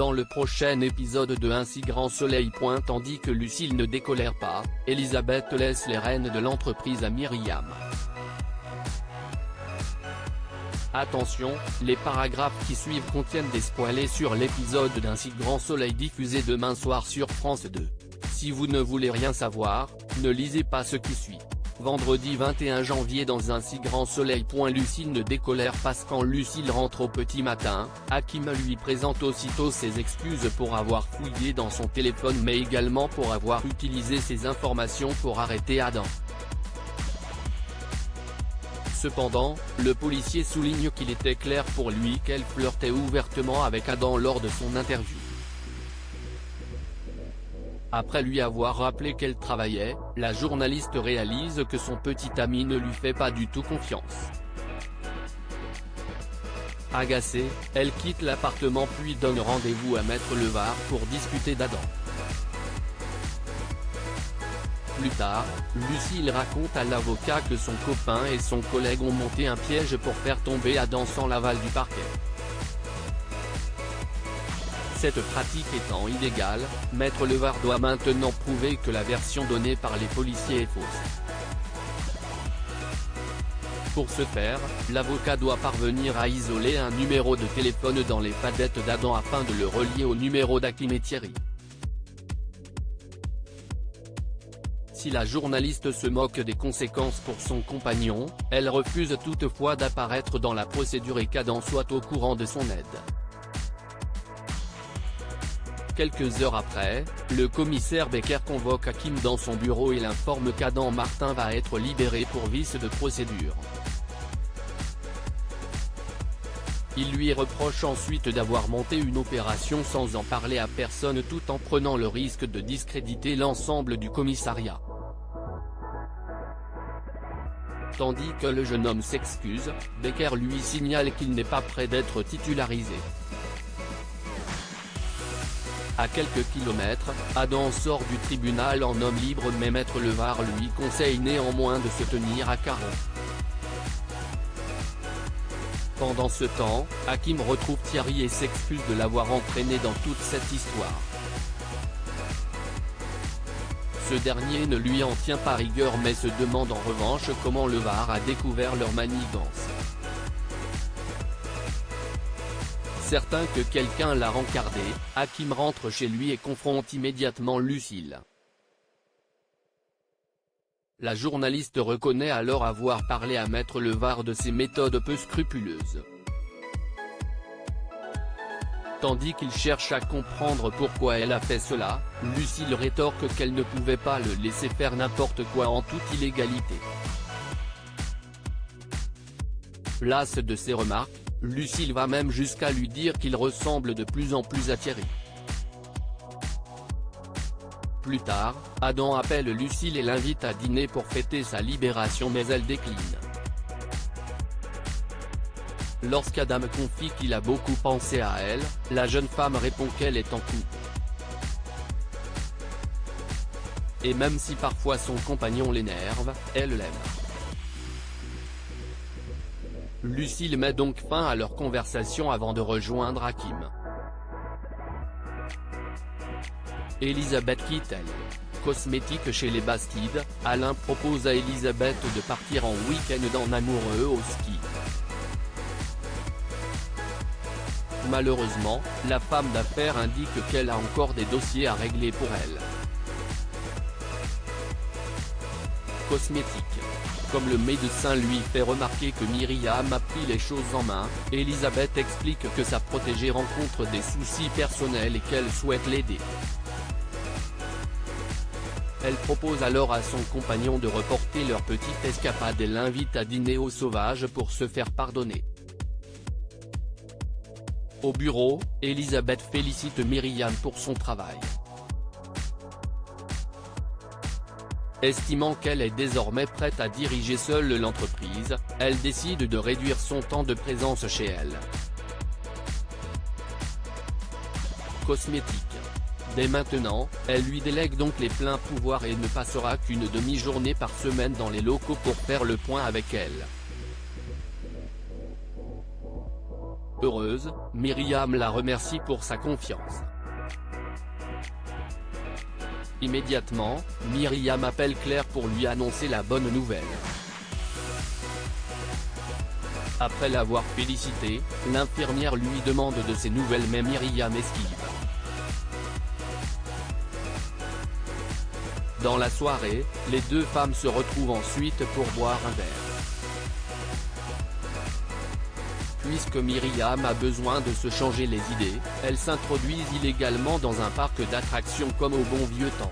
Dans le prochain épisode de Un si grand soleil. Tandis que Lucille ne décolère pas, Elisabeth laisse les rênes de l'entreprise à Myriam. Attention, les paragraphes qui suivent contiennent des spoilers sur l'épisode d'Un si grand soleil diffusé demain soir sur France 2. Si vous ne voulez rien savoir, ne lisez pas ce qui suit. Vendredi 21 janvier dans Un si grand soleil. Lucille ne décolère pas. Quand Lucille rentre au petit matin, Hakim lui présente aussitôt ses excuses pour avoir fouillé dans son téléphone mais également pour avoir utilisé ses informations pour arrêter Adam. Cependant, le policier souligne qu'il était clair pour lui qu'elle flirtait ouvertement avec Adam lors de son interview. Après lui avoir rappelé qu'elle travaillait, la journaliste réalise que son petit ami ne lui fait pas du tout confiance. Agacée, elle quitte l'appartement puis donne rendez-vous à Maître Levard pour discuter d'Adam. Plus tard, Lucille raconte à l'avocat que son copain et son collègue ont monté un piège pour faire tomber Adam sans l'aval du parquet. Cette pratique étant illégale, Maître Levard doit maintenant prouver que la version donnée par les policiers est fausse. Pour ce faire, l'avocat doit parvenir à isoler un numéro de téléphone dans les fadettes d'Adam afin de le relier au numéro d'Hakim et Thierry. Si la journaliste se moque des conséquences pour son compagnon, elle refuse toutefois d'apparaître dans la procédure et qu'Adam soit au courant de son aide. Quelques heures après, le commissaire Becker convoque Hakim dans son bureau et l'informe qu'Adam Martin va être libéré pour vice de procédure. Il lui reproche ensuite d'avoir monté une opération sans en parler à personne tout en prenant le risque de discréditer l'ensemble du commissariat. Tandis que le jeune homme s'excuse, Becker lui signale qu'il n'est pas prêt d'être titularisé. À quelques kilomètres, Adam sort du tribunal en homme libre mais Maître Levard lui conseille néanmoins de se tenir à carreau. Pendant ce temps, Hakim retrouve Thierry et s'excuse de l'avoir entraîné dans toute cette histoire. Ce dernier ne lui en tient pas rigueur mais se demande en revanche comment Levard a découvert leur manigance. Certain que quelqu'un l'a rencardé, Hakim rentre chez lui et confronte immédiatement Lucille. La journaliste reconnaît alors avoir parlé à Maître Levard de ses méthodes peu scrupuleuses. Tandis qu'il cherche à comprendre pourquoi elle a fait cela, Lucille rétorque qu'elle ne pouvait pas le laisser faire n'importe quoi en toute illégalité. Lasse de ses remarques, Lucille va même jusqu'à lui dire qu'il ressemble de plus en plus à Thierry. Plus tard, Adam appelle Lucille et l'invite à dîner pour fêter sa libération mais elle décline. Lorsqu'Adam confie qu'il a beaucoup pensé à elle, la jeune femme répond qu'elle est en couple. Et même si parfois son compagnon l'énerve, elle l'aime. Lucille met donc fin à leur conversation avant de rejoindre Hakim. Elisabeth quitte elle. Cosmétique chez les Bastides, Alain propose à Elisabeth de partir en week-end en amoureux au ski. Malheureusement, la femme d'affaires indique qu'elle a encore des dossiers à régler pour elle. Cosmétique. Comme le médecin lui fait remarquer que Myriam a pris les choses en main, Elisabeth explique que sa protégée rencontre des soucis personnels et qu'elle souhaite l'aider. Elle propose alors à son compagnon de reporter leur petite escapade et l'invite à dîner au Sauvage pour se faire pardonner. Au bureau, Elisabeth félicite Myriam pour son travail. Estimant qu'elle est désormais prête à diriger seule l'entreprise, elle décide de réduire son temps de présence chez elle. Cosmétique. Dès maintenant, elle lui délègue donc les pleins pouvoirs et ne passera qu'une demi-journée par semaine dans les locaux pour faire le point avec elle. Heureuse, Myriam la remercie pour sa confiance. Immédiatement, Myriam appelle Claire pour lui annoncer la bonne nouvelle. Après l'avoir félicité, l'infirmière lui demande de ses nouvelles mais Myriam esquive. Dans la soirée, les deux femmes se retrouvent ensuite pour boire un verre. Puisque Myriam a besoin de se changer les idées, elles s'introduisent illégalement dans un parc d'attractions comme au bon vieux temps.